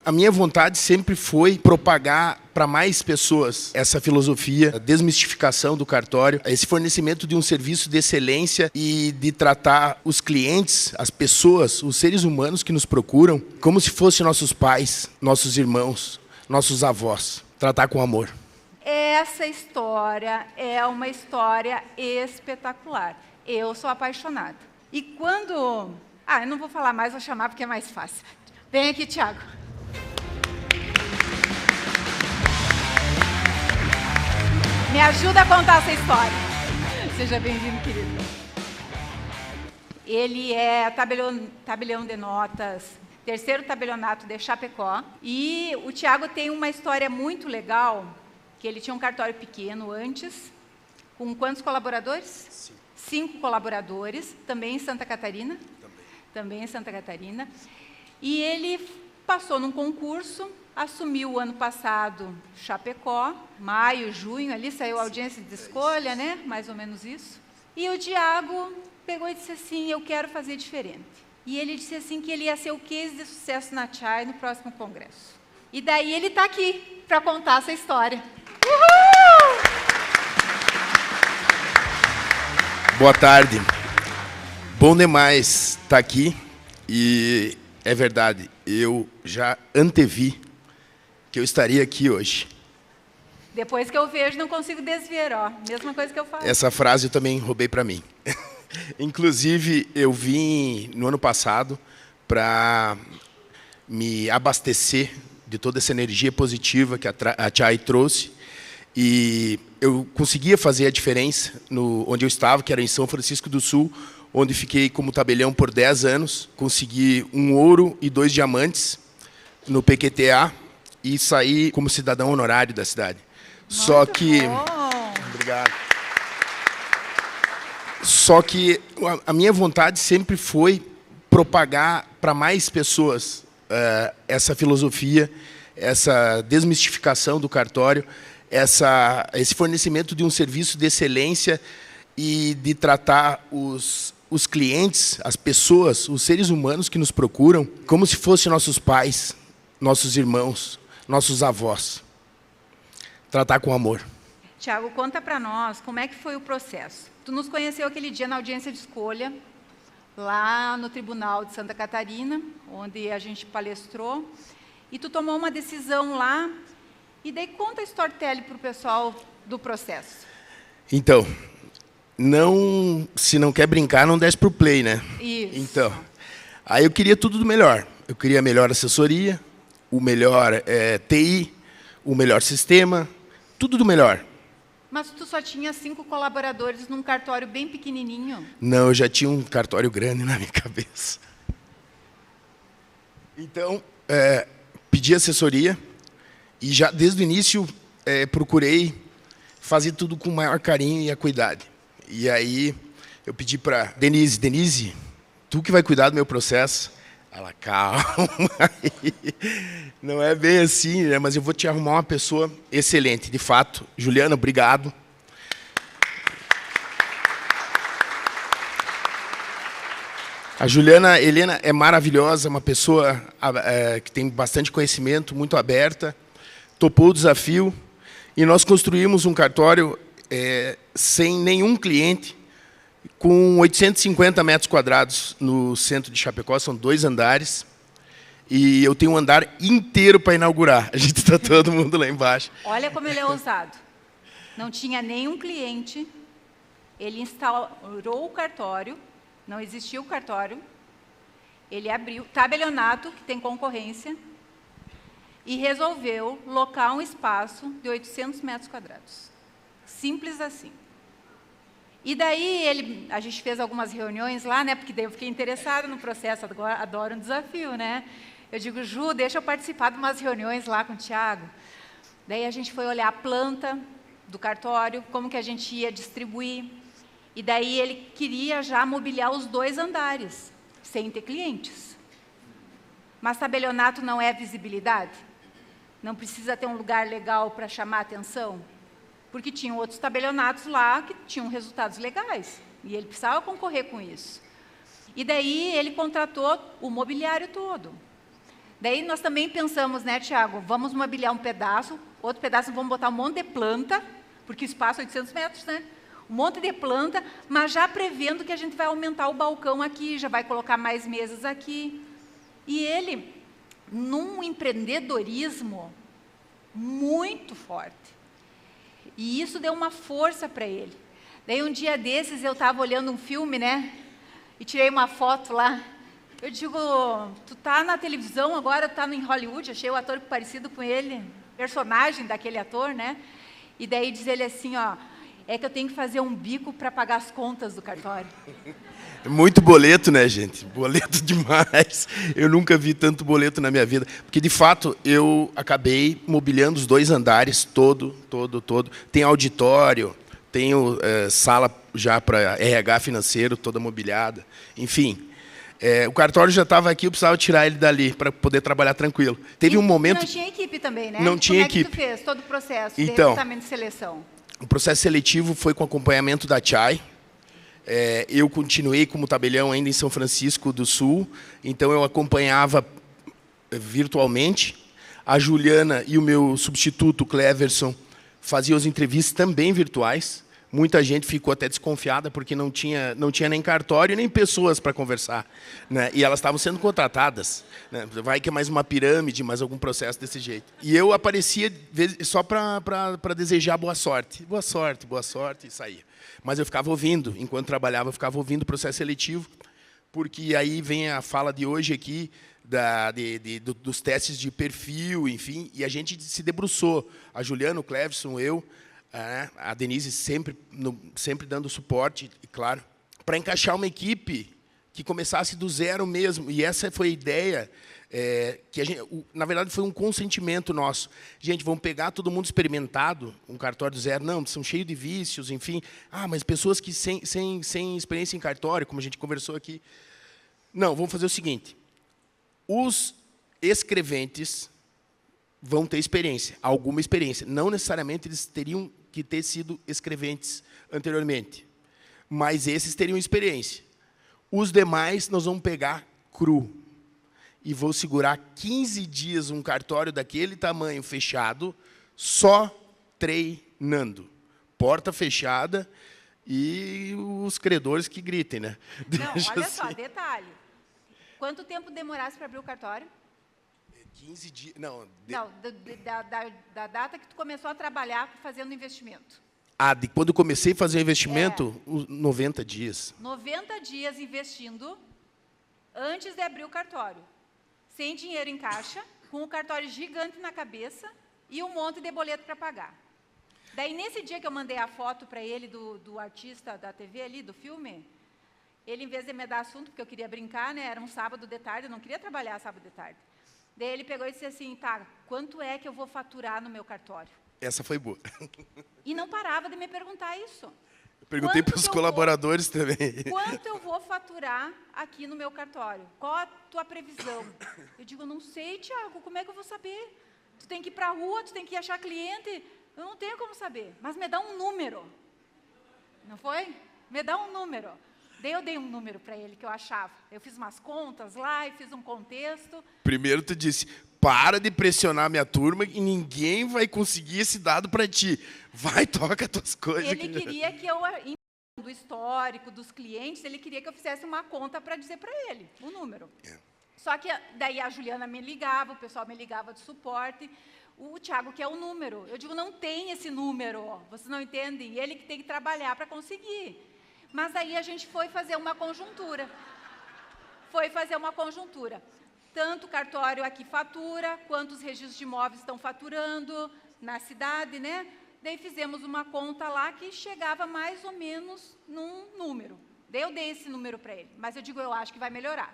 A minha vontade sempre foi propagar para mais pessoas essa filosofia, a desmistificação do cartório, esse fornecimento de um serviço de excelência e de tratar os clientes, as pessoas, os seres humanos que nos procuram, como se fossem nossos pais, nossos irmãos, nossos avós. Tratar com amor. Essa história é uma história espetacular. Eu sou apaixonada. E quando... eu não vou falar mais, vou chamar porque é mais fácil. Vem aqui, Tiago. Me ajuda a contar essa história. Seja bem-vindo, querido. Ele é tabelião de notas, terceiro tabelionato de Chapecó. E o Tiago tem uma história muito legal, que ele tinha um cartório pequeno antes, com quantos colaboradores? 5 colaboradores, também em Santa Catarina. Também em Santa Catarina. E ele passou num concurso, assumiu o ano passado Chapecó, maio, junho, ali saiu a audiência de escolha, né? Mais ou menos isso. E o Tiago pegou e disse assim, eu quero fazer diferente. E ele disse assim que ele ia ser o case de sucesso na CHAI no próximo congresso. E daí ele está aqui para contar essa história. Uhul! Boa tarde. Bom demais estar aqui. E é verdade, eu já antevi que eu estaria aqui hoje. Depois que eu vejo, não consigo desver, ó. Mesma coisa que eu falo. Essa frase eu também roubei para mim. Inclusive, eu vim no ano passado para me abastecer de toda essa energia positiva que a CHAI trouxe. E eu conseguia fazer a diferença onde eu estava, que era em São Francisco do Sul, onde fiquei como tabelião por 10 anos. Consegui 1 ouro e 2 diamantes no PQTA e saí como cidadão honorário da cidade. Muito Só que... bom. Obrigado. Só que a minha vontade sempre foi propagar para mais pessoas essa filosofia, essa desmistificação do cartório, esse fornecimento de um serviço de excelência e de tratar os clientes, as pessoas, os seres humanos que nos procuram, como se fossem nossos pais, nossos irmãos, nossos avós. Tratar com amor. Tiago, conta para nós como é que foi o processo. Tu nos conheceu aquele dia na audiência de escolha, lá no Tribunal de Santa Catarina, onde a gente palestrou, e tu tomou uma decisão lá, e daí conta a storytelling para o pessoal do processo. Então, se não quer brincar, não desce para o play, né? Isso. Então, aí eu queria tudo do melhor. Eu queria a melhor assessoria, o melhor TI, o melhor sistema, tudo do melhor. Mas tu só tinha 5 colaboradores num cartório bem pequenininho. Não, eu já tinha um cartório grande na minha cabeça. Então, pedi assessoria e já desde o início procurei fazer tudo com o maior carinho e acuidade. E aí eu pedi para Denise, tu que vai cuidar do meu processo. Ela, calma, não é bem assim, né? Mas eu vou te arrumar uma pessoa excelente, de fato. Juliana, obrigado. A Juliana Helena é maravilhosa, uma pessoa que tem bastante conhecimento, muito aberta, topou o desafio e nós construímos um cartório sem nenhum cliente, com 850 metros quadrados no centro de Chapecó, são 2 andares. E eu tenho um andar inteiro para inaugurar. A gente está todo mundo lá embaixo. Olha como ele é ousado. Não tinha nenhum cliente, ele instaurou o cartório, não existia o cartório, ele abriu tabelionato, que tem concorrência, e resolveu locar um espaço de 800 metros quadrados. Simples assim. E daí a gente fez algumas reuniões lá, né? Porque daí eu fiquei interessada no processo, adoro um desafio, né? Eu digo, Ju, deixa eu participar de umas reuniões lá com o Tiago. Daí a gente foi olhar a planta do cartório, como que a gente ia distribuir. E daí ele queria já mobiliar os 2 andares, sem ter clientes. Mas tabelionato não é visibilidade? Não precisa ter um lugar legal para chamar a atenção? Porque tinham outros tabelionatos lá que tinham resultados legais. E ele precisava concorrer com isso. E daí ele contratou o mobiliário todo. Daí nós também pensamos, né, Tiago, vamos mobiliar um pedaço, outro pedaço vamos botar um monte de planta, porque o espaço é 800 metros, né? Um monte de planta, mas já prevendo que a gente vai aumentar o balcão aqui, já vai colocar mais mesas aqui. E ele, num empreendedorismo muito forte. E isso deu uma força para ele. Daí um dia desses eu estava olhando um filme, né? E tirei uma foto lá. Eu digo, tu tá na televisão agora, tu tá em Hollywood, achei o ator parecido com ele, personagem daquele ator, né? E daí diz ele assim, ó, é que eu tenho que fazer um bico para pagar as contas do cartório. Muito boleto, né, gente? Boleto demais. Eu nunca vi tanto boleto na minha vida. Porque, de fato, eu acabei mobiliando os 2 andares, todo. Tem auditório, tenho sala já para RH financeiro, toda mobiliada. Enfim, o cartório já estava aqui, eu precisava tirar ele dali para poder trabalhar tranquilo. Teve um momento... Não tinha equipe também, né? Não tinha equipe. Como é que tu fez todo o processo de então, recrutamento e seleção? O processo seletivo foi com acompanhamento da Chai. Eu continuei como tabelião ainda em São Francisco do Sul, então eu acompanhava virtualmente. A Juliana e o meu substituto, Cleverson, faziam as entrevistas também virtuais. Muita gente ficou até desconfiada, porque não tinha nem cartório, nem pessoas para conversar, né? E elas estavam sendo contratadas, né? Vai que é mais uma pirâmide, mais algum processo desse jeito. E eu aparecia só para desejar boa sorte, e saía. Mas eu ficava ouvindo, enquanto trabalhava, eu ficava ouvindo o processo seletivo, porque aí vem a fala de hoje aqui, dos testes de perfil, enfim, e a gente se debruçou. A Juliana, o Cleverson, eu... a Denise sempre dando suporte, claro, para encaixar uma equipe que começasse do zero mesmo. E essa foi a ideia, que na verdade foi um consentimento nosso. Gente, vamos pegar todo mundo experimentado, um cartório do zero. Não, são cheios de vícios, enfim. Mas pessoas que sem experiência em cartório, como a gente conversou aqui. Não, vamos fazer o seguinte. Os escreventes vão ter experiência, alguma experiência. Não necessariamente eles teriam que ter sido escreventes anteriormente, mas esses teriam experiência. Os demais nós vamos pegar cru e vou segurar 15 dias um cartório daquele tamanho fechado, só treinando. Porta fechada e os credores que gritem, né? Não, olha só, detalhe. Quanto tempo demorasse para abrir o cartório? 15 dias... Não, da data que tu começou a trabalhar fazendo investimento. De quando eu comecei a fazer o investimento, 90 dias. 90 dias investindo antes de abrir o cartório. Sem dinheiro em caixa, com um cartório gigante na cabeça e um monte de boleto para pagar. Daí, nesse dia que eu mandei a foto para ele do artista da TV ali, do filme, ele, em vez de me dar assunto, porque eu queria brincar, né, era um sábado de tarde, eu não queria trabalhar sábado de tarde. Daí ele pegou e disse assim, tá, quanto é que eu vou faturar no meu cartório? Essa foi boa. E não parava de me perguntar isso. Eu perguntei para os colaboradores também. Quanto eu vou faturar aqui no meu cartório? Qual a tua previsão? Eu digo, não sei, Tiago, como é que eu vou saber? Tu tem que ir para a rua, tu tem que achar cliente. Eu não tenho como saber, mas me dá um número. Não foi? Me dá um número. Daí eu dei um número para ele que eu achava. Eu fiz umas contas lá e fiz um contexto. Primeiro tu disse, para de pressionar minha turma e ninguém vai conseguir esse dado para ti. Vai, toca as tuas coisas. Ele queria que eu, do histórico dos clientes, ele queria que eu fizesse uma conta para dizer para ele o número. Só que daí a Juliana me ligava, o pessoal me ligava de suporte. O Tiago quer o número. Eu digo, não tem esse número. Vocês não entendem? Ele que tem que trabalhar para conseguir. Mas aí a gente foi fazer uma conjuntura. Tanto o cartório aqui fatura, quanto os registros de imóveis estão faturando na cidade, né? Daí fizemos uma conta lá que chegava mais ou menos num número. Daí eu dei esse número para ele. Mas eu digo, eu acho que vai melhorar.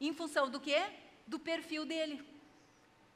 Em função do quê? Do perfil dele.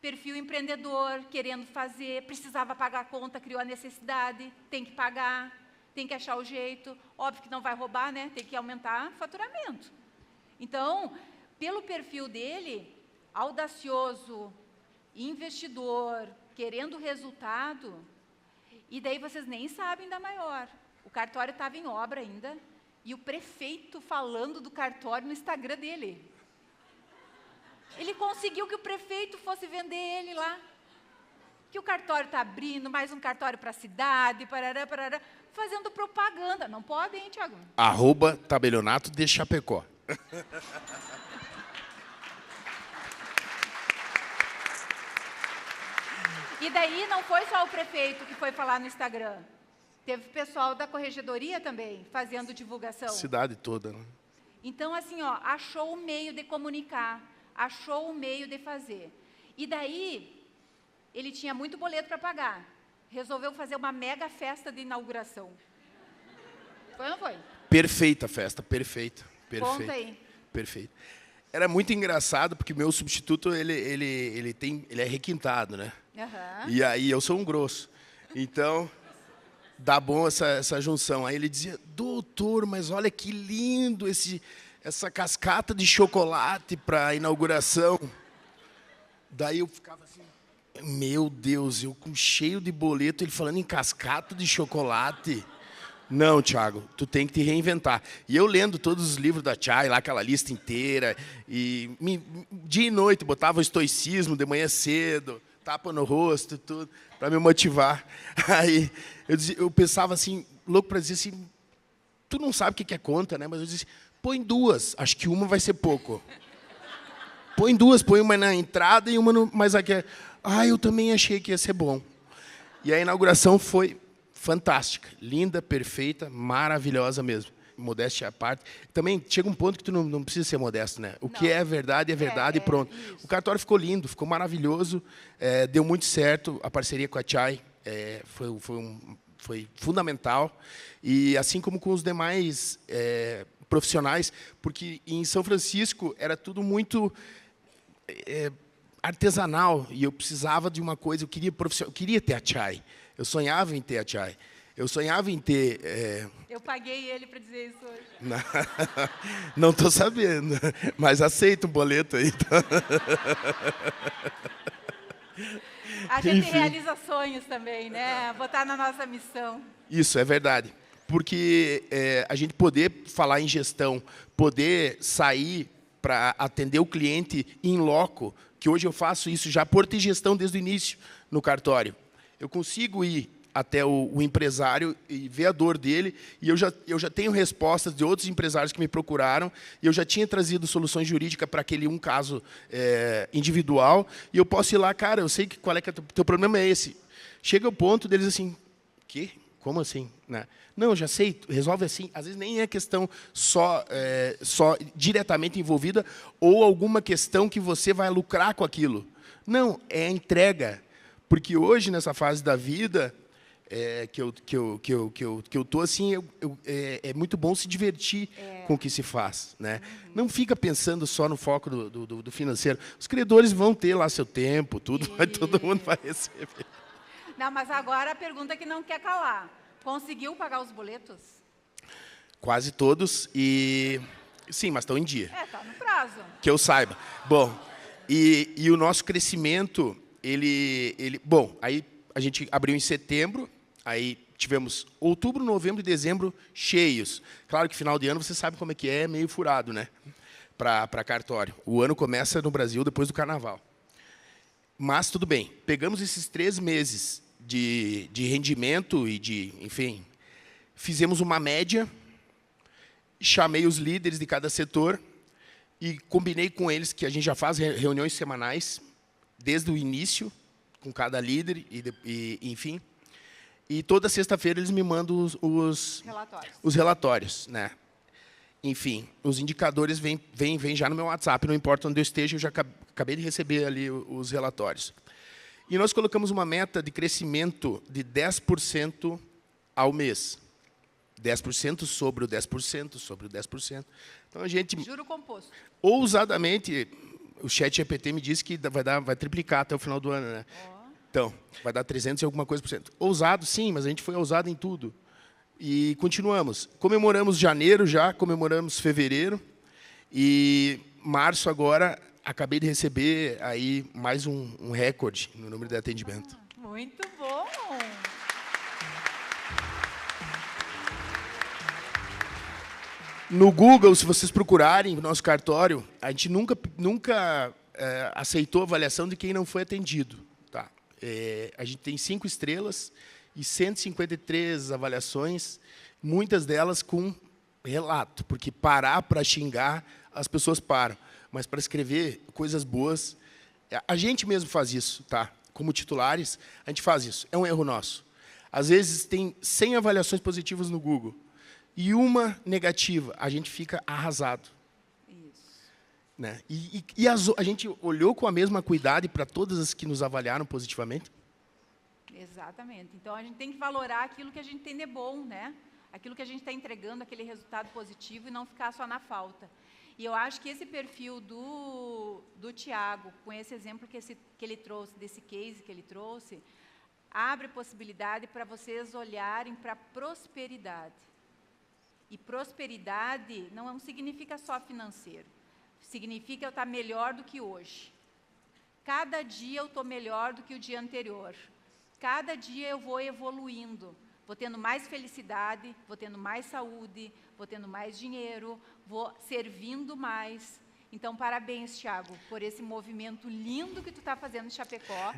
Perfil empreendedor, querendo fazer, precisava pagar a conta, criou a necessidade, tem que pagar. Tem que achar o jeito, óbvio que não vai roubar, né? Tem que aumentar o faturamento. Então, pelo perfil dele, audacioso, investidor, querendo resultado, e daí vocês nem sabem da maior. O cartório estava em obra ainda, e o prefeito falando do cartório no Instagram dele. Ele conseguiu que o prefeito fosse vender ele lá. Que o cartório está abrindo, mais um cartório para a cidade, parará, parará, fazendo propaganda. Não pode, hein, Tiago? @tabelionato de Chapecó. E daí não foi só o prefeito que foi falar no Instagram. Teve pessoal da corregedoria também fazendo divulgação. Cidade toda, né? Então, assim, ó, achou o meio de comunicar, achou o meio de fazer. E daí, ele tinha muito boleto para pagar. Resolveu fazer uma mega festa de inauguração. Foi ou não foi? Perfeita a festa, perfeita. Conta aí. Perfeito. Era muito engraçado, porque meu substituto, ele é requintado, né? Uhum. E aí eu sou um grosso. Então, dá bom essa junção. Aí ele dizia, doutor, mas olha que lindo essa cascata de chocolate para a inauguração. Daí eu ficava assim, meu Deus, eu com cheio de boleto, ele falando em cascata de chocolate. Não, Thiago, tu tem que te reinventar. E eu lendo todos os livros da Chay, lá aquela lista inteira, e dia e noite botava o estoicismo de manhã cedo, tapa no rosto, tudo, para me motivar. Aí eu pensava assim, louco para dizer assim, tu não sabe o que é conta, né? Mas eu disse, põe duas, acho que uma vai ser pouco. Põe duas, põe uma na entrada e uma no... Mas aqui é... eu também achei que ia ser bom. E a inauguração foi fantástica, linda, perfeita, maravilhosa mesmo. Modéstia à parte. Também chega um ponto que tu não precisa ser modesto, né? O que é verdade e pronto. Isso. O cartório ficou lindo, ficou maravilhoso, deu muito certo. A parceria com a Chay foi fundamental. E assim como com os demais profissionais, porque em São Francisco era tudo muito artesanal e eu precisava de uma coisa, eu queria ter a Chay. Eu sonhava em ter a Chay. Eu sonhava em ter... Eu paguei ele para dizer isso hoje. Não estou sabendo, mas aceito o boleto aí. A gente realiza sonhos também, né? Botar na nossa missão. Isso, é verdade. Porque a gente poder falar em gestão, poder sair para atender o cliente in loco, que hoje eu faço isso já por ter gestão desde o início no cartório. Eu consigo ir até o empresário e ver a dor dele, e eu já tenho respostas de outros empresários que me procuraram, e eu já tinha trazido soluções jurídicas para aquele um caso individual, e eu posso ir lá, cara, eu sei qual é que teu problema é esse. Chega o ponto deles assim, quê? Como assim? Né? Não, já sei, resolve assim. Às vezes nem é questão só diretamente envolvida ou alguma questão que você vai lucrar com aquilo. Não, é a entrega. Porque hoje, nessa fase da vida que eu tô assim, é muito bom se divertir com o que se faz. Né? Uhum. Não fica pensando só no foco do financeiro. Os credores vão ter lá seu tempo, tudo, todo mundo vai receber. Não, mas agora a pergunta que não quer calar. Conseguiu pagar os boletos? Quase todos. E sim, mas estão em dia. Está no prazo. Que eu saiba. Bom, e o nosso crescimento, bom, aí a gente abriu em setembro, aí tivemos outubro, novembro e dezembro cheios. Claro que final de ano você sabe como é meio furado, né? Para cartório. O ano começa no Brasil depois do carnaval. Mas tudo bem, pegamos esses 3 meses de rendimento e enfim, fizemos uma média, chamei os líderes de cada setor e combinei com eles que a gente já faz reuniões semanais, desde o início, com cada líder, enfim. E toda sexta-feira eles me mandam os relatórios. Né? Enfim, os indicadores vêm já no meu WhatsApp, não importa onde eu esteja, eu já acabei de receber ali os relatórios. E nós colocamos uma meta de crescimento de 10% ao mês. 10% sobre o 10%, sobre o 10%. Então, a gente... Juro composto. Ousadamente, o ChatGPT me disse que vai triplicar até o final do ano. Né? Oh. Então, vai dar 300 e alguma coisa por cento. Ousado, sim, mas a gente foi ousado em tudo. E continuamos. Comemoramos janeiro já, comemoramos fevereiro. E março agora, acabei de receber aí mais um recorde no número de atendimento. Muito bom! No Google, se vocês procurarem o nosso cartório, a gente nunca aceitou a avaliação de quem não foi atendido. Tá? A gente tem 5 estrelas e 153 avaliações, muitas delas com relato, porque parar para xingar, as pessoas param. Mas para escrever coisas boas, a gente mesmo faz isso, tá? Como titulares, a gente faz isso. É um erro nosso. Às vezes tem 100 avaliações positivas no Google e uma negativa, a gente fica arrasado. Isso. Né? A gente olhou com a mesma cuidado para todas as que nos avaliaram positivamente? Exatamente. Então, a gente tem que valorar aquilo que a gente tem de bom, né? Aquilo que a gente está entregando, aquele resultado positivo, e não ficar só na falta. E eu acho que esse perfil do Tiago, com esse exemplo que ele trouxe, desse case que ele trouxe, abre possibilidade para vocês olharem para a prosperidade. E prosperidade não significa só financeiro. Significa eu estar melhor do que hoje. Cada dia eu estou melhor do que o dia anterior. Cada dia eu vou evoluindo. Vou tendo mais felicidade, vou tendo mais saúde, vou tendo mais dinheiro, vou servindo mais. Então, parabéns, Tiago, por esse movimento lindo que tu está fazendo em Chapecó,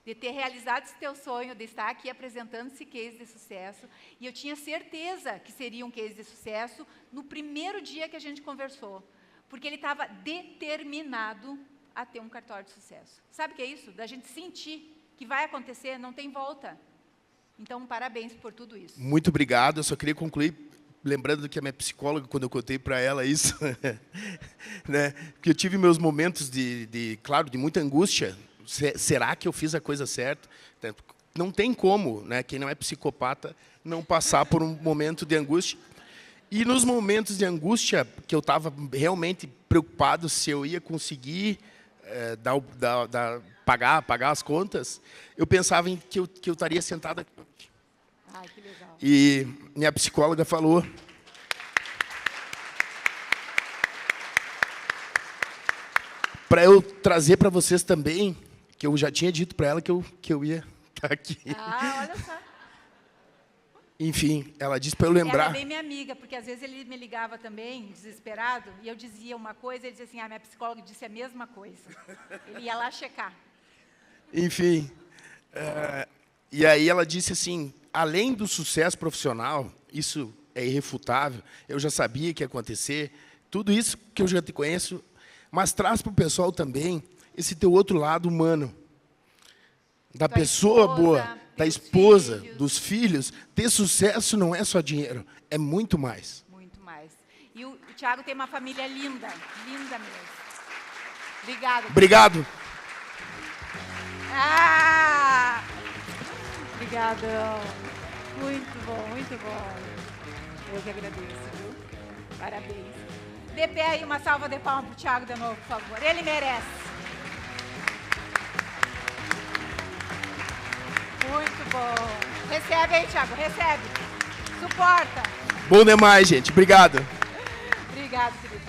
de ter realizado esse teu sonho, de estar aqui apresentando esse case de sucesso. E eu tinha certeza que seria um case de sucesso no primeiro dia que a gente conversou, porque ele estava determinado a ter um cartório de sucesso. Sabe o que é isso? Da gente sentir que vai acontecer, não tem volta. Então, parabéns por tudo isso. Muito obrigado. Eu só queria concluir lembrando que a minha psicóloga, quando eu contei para ela isso, né, que eu tive meus momentos claro, de muita angústia. Será que eu fiz a coisa certa? Não tem como, né, quem não é psicopata, não passar por um momento de angústia. E nos momentos de angústia, que eu estava realmente preocupado se eu ia conseguir pagar as contas, eu pensava que eu estaria sentado aqui. Ai, que legal. E minha psicóloga falou para eu trazer para vocês também, que eu já tinha dito para ela que eu ia estar aqui. Ah, olha só. Enfim, ela disse para eu lembrar. Ela é bem minha amiga, porque às vezes ele me ligava também, desesperado, e eu dizia uma coisa, ele dizia assim, minha psicóloga disse a mesma coisa. Ele ia lá checar. Enfim, e aí ela disse assim, além do sucesso profissional, isso é irrefutável, eu já sabia que ia acontecer, tudo isso que eu já te conheço, mas traz para o pessoal também esse teu outro lado humano, da pessoa boa, da esposa, dos filhos. Ter sucesso não é só dinheiro, é muito mais. Muito mais. E o Tiago tem uma família linda, linda mesmo. Obrigada. Obrigado. Ah! Obrigadão. Muito bom, muito bom. Eu que agradeço, viu? Parabéns. Dê pé aí, uma salva de palmas para o Tiago de novo, por favor. Ele merece. Muito bom. Recebe aí, Tiago, recebe. Suporta. Bom demais, gente. Obrigado. Obrigado, querido.